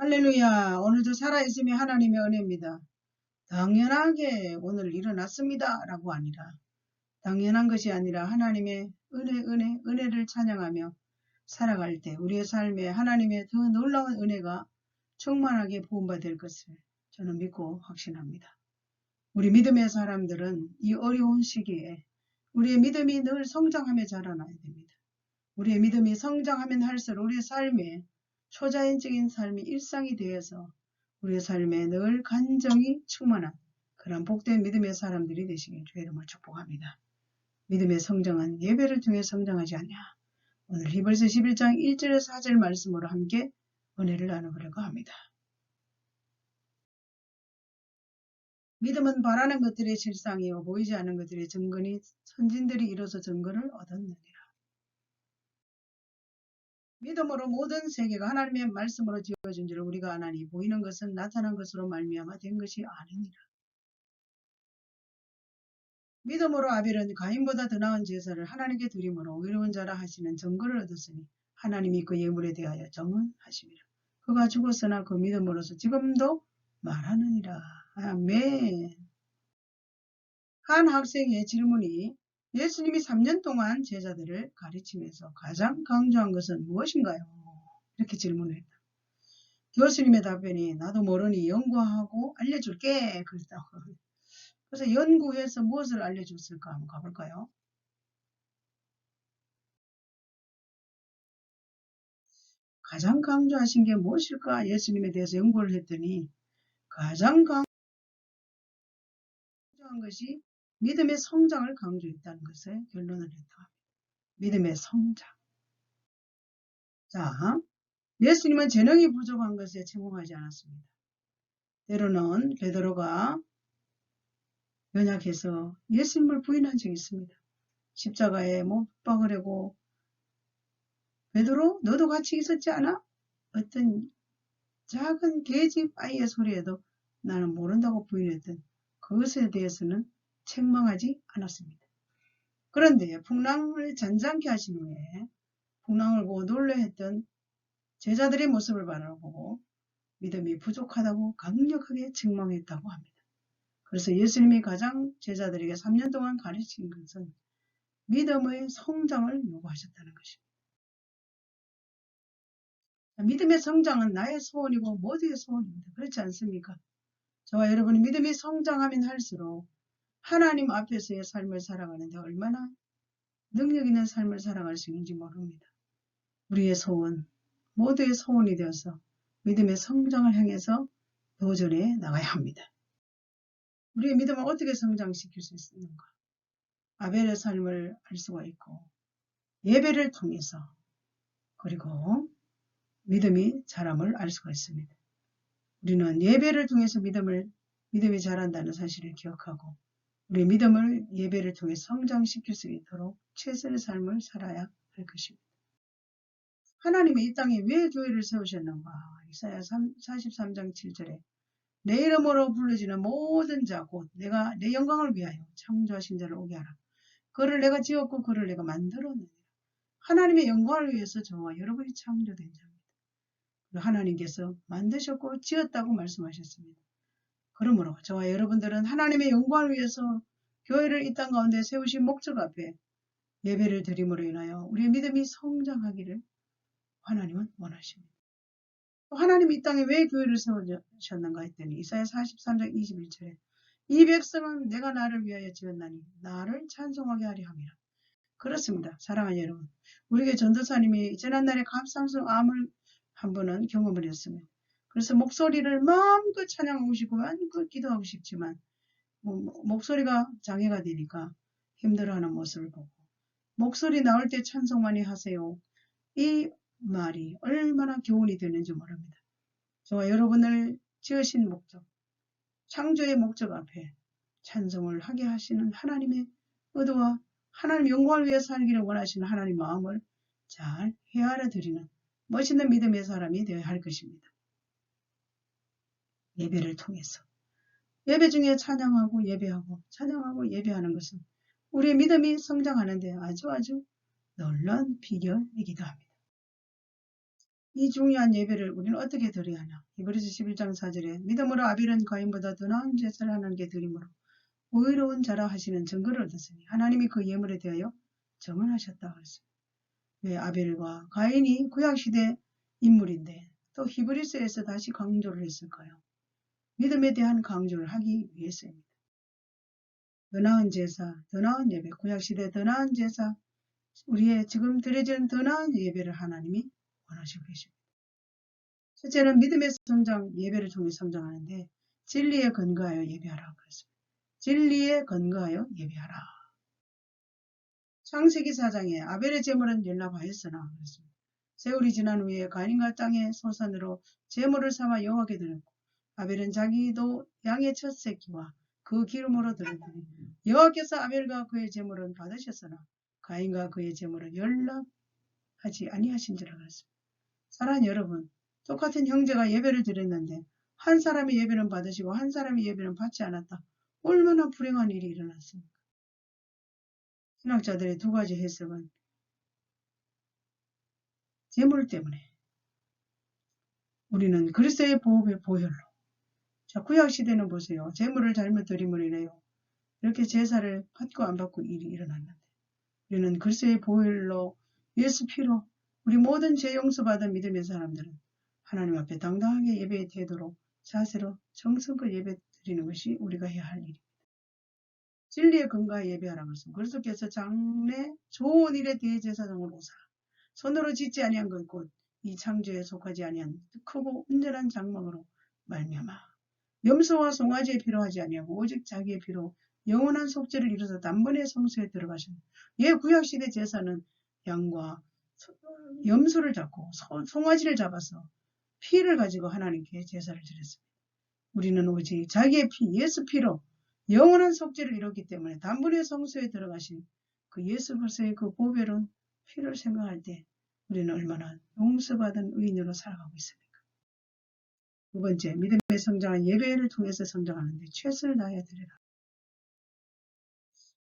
할렐루야. 오늘도 살아있음이 하나님의 은혜입니다. 당연하게 오늘 일어났습니다. 라고 아니라 당연한 것이 아니라 하나님의 은혜를 찬양하며 살아갈 때 우리의 삶에 하나님의 더 놀라운 은혜가 충만하게 부음받을 것을 저는 믿고 확신합니다. 우리 믿음의 사람들은 이 어려운 시기에 우리의 믿음이 늘 성장하며 자라나야 됩니다. 우리의 믿음이 성장하면 할수록 우리의 삶에 초자연적인 삶이 일상이 되어서 우리의 삶에 늘 간정이 충만한 그런 복된 믿음의 사람들이 되시길 주의 이름으로 축복합니다. 믿음의 성장은 예배를 통해 성장하지 않냐. 오늘 히브리서 11장 1절에서 4절 말씀으로 함께 은혜를 나누려고 합니다. 믿음은 바라는 것들의 실상이요 보이지 않는 것들의 증거니 선진들이 이로써 증거를 얻었느니라. 믿음으로 모든 세계가 하나님의 말씀으로 지어진 줄 우리가 아나니 보이는 것은 나타난 것으로 말미암아 된 것이 아니니라. 믿음으로 아벨은 가인보다 더 나은 제사를 하나님께 드림으로 의로운 자라 하시는 증거를 얻었으니 하나님이 그 예물에 대하여 정언하심이라. 그가 죽었으나 그 믿음으로서 지금도 말하느니라. 아멘. 한 학생의 질문이 예수님이 3년 동안 제자들을 가르치면서 가장 강조한 것은 무엇인가요? 이렇게 질문을 했다. 교수님의 답변이 나도 모르니 연구하고 알려줄게. 그래서 연구해서 무엇을 알려줬을까 한번 가볼까요? 가장 강조하신 게 무엇일까? 예수님에 대해서 연구를 했더니 가장 강조한 것이 믿음의 성장을 강조했다는 것에 결론을 했다. 믿음의 성장. 자, 예수님은 재능이 부족한 것에 침묵하지 않았습니다. 때로는 베드로가 연약해서 예수님을 부인한 적이 있습니다. 십자가에 못 박으려고 베드로 너도 같이 있었지 않아? 어떤 작은 계집 아이의 소리에도 나는 모른다고 부인했던 그것에 대해서는 책망하지 않았습니다. 그런데 풍랑을 잔잔케 하신 후에 풍랑을 보고 놀라했던 제자들의 모습을 바라보고 믿음이 부족하다고 강력하게 책망했다고 합니다. 그래서 예수님이 가장 제자들에게 3년 동안 가르친 것은 믿음의 성장을 요구하셨다는 것입니다. 믿음의 성장은 나의 소원이고 모두의 소원입니다. 그렇지 않습니까? 저와 여러분이 믿음이 성장하면 할수록 하나님 앞에서의 삶을 살아가는데 얼마나 능력 있는 삶을 살아갈 수 있는지 모릅니다. 우리의 소원, 모두의 소원이 되어서 믿음의 성장을 향해서 도전해 나가야 합니다. 우리의 믿음을 어떻게 성장시킬 수 있는가? 아벨의 삶을 알 수가 있고 예배를 통해서 그리고 믿음이 자람을 알 수가 있습니다. 우리는 예배를 통해서 믿음이 자란다는 사실을 기억하고 우리 믿음을 예배를 통해 성장시킬 수 있도록 최선의 삶을 살아야 할 것입니다. 하나님이 이 땅에 왜 교회를 세우셨는가? 이사야 43장 7절에 내 이름으로 불러지는 모든 자 곧 내가 내 영광을 위하여 창조하신 자를 오게 하라. 그를 내가 지었고 그를 내가 만들었느니라. 하나님의 영광을 위해서 저와 여러분이 창조된 자입니다. 하나님께서 만드셨고 지었다고 말씀하셨습니다. 그러므로 저와 여러분들은 하나님의 영광을 위해서 교회를 이 땅 가운데 세우신 목적 앞에 예배를 드림으로 인하여 우리의 믿음이 성장하기를 하나님은 원하십니다. 하나님이 이 땅에 왜 교회를 세우셨는가 했더니 이사야 43장 21절에 이 백성은 내가 나를 위하여 지었나니 나를 찬송하게 하려 함이라. 그렇습니다. 사랑하는 여러분. 우리에게 전도사님이 지난날에 갑상선암을 한 번은 경험을 했습니다. 그래서 목소리를 마음껏 찬양하고 싶고 마음껏 기도하고 싶지만 목소리가 장애가 되니까 힘들어하는 모습을 보고 목소리 나올 때 찬송만이 하세요. 이 말이 얼마나 교훈이 되는지 모릅니다. 저와 여러분을 지으신 목적, 창조의 목적 앞에 찬송을 하게 하시는 하나님의 의도와 하나님 영광을 위해 살기를 원하시는 하나님 마음을 잘 헤아려 드리는 멋있는 믿음의 사람이 되어야 할 것입니다. 예배를 통해서 예배 중에 찬양하고 예배하고 찬양하고 예배하는 것은 우리의 믿음이 성장하는 데 아주 놀라운 비결이기도 합니다. 이 중요한 예배를 우리는 어떻게 드려야 하냐. 히브리서 11장 4절에 믿음으로 아벨은 가인보다 더 나은 제사를 하나님께 드림으로 의로운 자라 하시는 증거를 얻었으니 하나님이 그 예물에 대하여 정언하셨다 그랬습니다. 왜 아벨과 가인이 구약시대 인물인데 또 히브리서에서 다시 강조를 했을까요? 믿음에 대한 강조를 하기 위해서입니다. 더 나은 제사, 더 나은 예배, 구약시대 더 나은 제사, 우리의 지금 드려지는 더 나은 예배를 하나님이 원하시고 계십니다. 첫째는 믿음의 성장, 예배를 통해 성장하는데 진리에 근거하여 예배하라 그랬습니다. 진리에 근거하여 예배하라. 창세기 4장에 아벨의 제물은 연락하였으나 그랬습니다. 세월이 지난 후에 가인과 땅의 소산으로 제물을 삼아 여호와께 드렸고 아벨은 자기도 양의 첫 새끼와 그 기름으로 드렸더니 여호와께서 아벨과 그의 제물은 받으셨으나 가인과 그의 제물은 연락하지 아니하신지라 그랬습니다. 사랑하는 여러분, 똑같은 형제가 예배를 드렸는데 한 사람의 예배는 받으시고 한 사람의 예배는 받지 않았다. 얼마나 불행한 일이 일어났습니까? 신학자들의 두 가지 해석은 재물 때문에 우리는 그리스도의 보혈의 보혈로 자 구약시대는 보세요. 재물을 잘못 드림으로 인해요. 이렇게 제사를 받고 안 받고 일이 일어났는데 우리는 그리스도의 보혈로 예수 피로 우리 모든 죄 용서받은 믿음의 사람들은 하나님 앞에 당당하게 예배의 태도로 자세로 정성껏 예배 드리는 것이 우리가 해야 할 일입니다. 진리의 근거에 예배하라고 했습니다. 그리스도께서 장래 좋은 일에 대제사장으로 오사 손으로 짓지 아니한 것 곧 이 창조에 속하지 아니한 크고 온전한 장막으로 말미암아 염소와 송아지의 피로 하지 아니하고 오직 자기의 피로 영원한 속죄를 이루어서 단번에 성소에 들어가신 예 구약시대 제사는 양과 염소를 잡고 송아지를 잡아서 피를 가지고 하나님께 제사를 드렸습니다. 우리는 오직 자기의 피 예수 피로 영원한 속죄를 이뤘기 때문에 단번에 성소에 들어가신 그 예수 그리스도의 그 보배로운 피를 생각할 때 우리는 얼마나 용서받은 의인으로 살아가고 있습니까? 두 번째, 믿음의 성장은 예배를 통해서 성장하는데 최선을 다하여 드리라.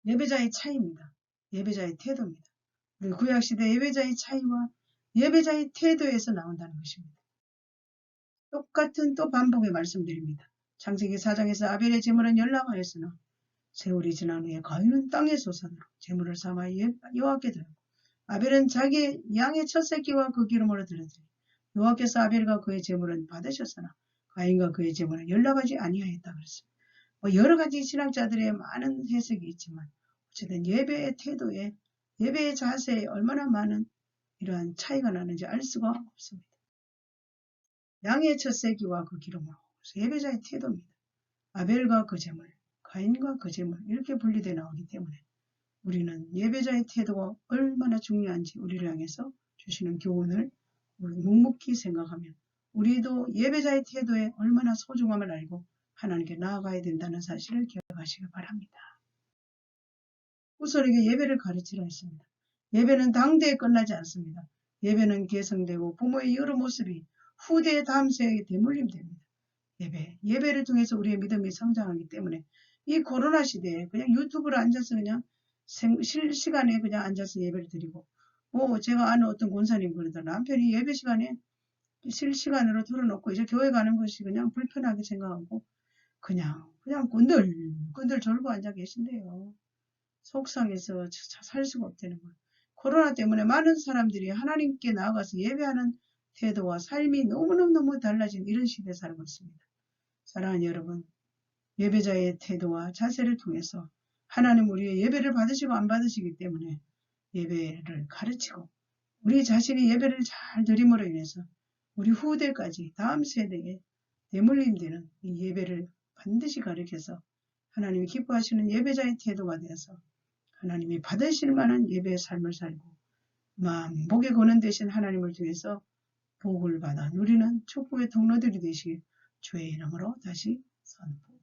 예배자의 차이입니다. 예배자의 태도입니다. 우리 구약시대 예배자의 차이와 예배자의 태도에서 나온다는 것입니다. 똑같은 또 반복의 말씀드립니다. 창세기 4장에서 아벨의 제물은 연락하였으나 세월이 지난 후에 가인은 땅의 소산으로 제물을 삼아 여호와께 드렸고 아벨은 자기 양의 첫 새끼와 그 기름으로 드렸더니 여호와께서 아벨과 그의 제물은 받으셨으나 가인과 그의 제물은 연락하지 아니하였다 그랬습니다. 여러 가지 신학자들의 많은 해석이 있지만 어쨌든 예배의 태도에 예배의 자세에 얼마나 많은 이러한 차이가 나는지 알 수가 없습니다. 양의 첫 새끼와 그 기름으로 예배자의 태도입니다. 아벨과 그 제물, 가인과 그 제물 이렇게 분리되어 나오기 때문에 우리는 예배자의 태도가 얼마나 중요한지 우리를 향해서 주시는 교훈을 우리 묵묵히 생각하면 우리도 예배자의 태도에 얼마나 소중함을 알고 하나님께 나아가야 된다는 사실을 기억하시기 바랍니다. 후손에게 예배를 가르치라 했습니다. 예배는 당대에 끝나지 않습니다. 예배는 개성되고 부모의 여러 모습이 후대의 다음 세에 대물림됩니다. 예배를 통해서 우리의 믿음이 성장하기 때문에 이 코로나 시대에 그냥 유튜브로 앉아서 그냥 실시간에 그냥 앉아서 예배를 드리고 제가 아는 어떤 권사님 그러더라고요. 남편이 예배 시간에 실시간으로 틀어놓고 이제 교회 가는 것이 그냥 불편하게 생각하고 그냥 꾼들 졸고 앉아 계신데요. 속상해서 살 수가 없다는 거예요. 코로나 때문에 많은 사람들이 하나님께 나아가서 예배하는 태도와 삶이 너무너무 달라진 이런 시대에 살고 있습니다. 사랑하는 여러분, 예배자의 태도와 자세를 통해서 하나님 우리의 예배를 받으시고 안 받으시기 때문에 예배를 가르치고 우리 자신이 예배를 잘 드림으로 인해서 우리 후대까지 다음 세대에 대물림되는 이 예배를 반드시 가르쳐서 하나님이 기뻐하시는 예배자의 태도가 되어서 하나님이 받으실 만한 예배의 삶을 살고 복의 근원 되신 하나님을 통해서 복을 받아 누리는 축복의 통로들이 되시길 주의 이름으로 다시 선포합니다.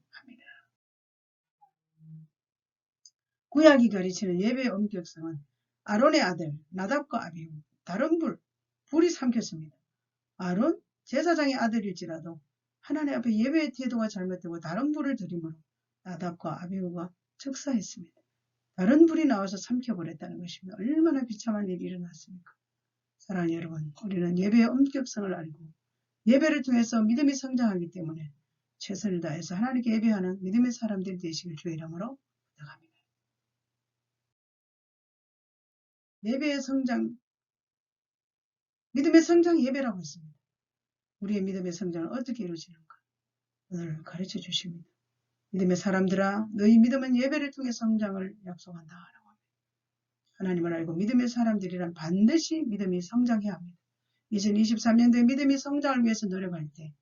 구약이 가르치는 예배의 엄격성은 아론의 아들 나답과 아비후 다른 불이 삼켰습니다. 아론 제사장의 아들일지라도 하나님 앞에 예배의 태도가 잘못되고 다른 불을 드림으로 나답과 아비후가 즉사했습니다. 다른 불이 나와서 삼켜버렸다는 것입니다. 얼마나 비참한 일이 일어났습니까? 사랑하는 여러분, 우리는 예배의 엄격성을 알고 예배를 통해서 믿음이 성장하기 때문에 최선을 다해서 하나님께 예배하는 믿음의 사람들이 되시길 주의 이름으로 부탁합니다. 예배의 성장, 믿음의 성장 예배라고 했습니다. 우리의 믿음의 성장은 어떻게 이루어지는가? 오늘 가르쳐 주십니다. 믿음의 사람들아, 너희 믿음은 예배를 통해 성장을 약속한다. 라고 합니다. 하나님을 알고 믿음의 사람들이란 반드시 믿음이 성장해야 합니다. 2023년도에 믿음이 성장을 위해서 노력할 때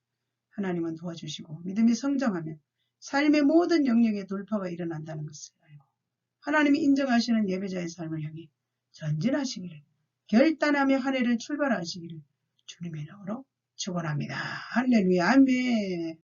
하나님은 도와주시고 믿음이 성장하면 삶의 모든 영역에 돌파가 일어난다는 것을 알고 하나님이 인정하시는 예배자의 삶을 향해 전진하시기를 결단하며 한 해를 출발하시기를 주님의 이름으로 축원합니다. 할렐루야 아멘.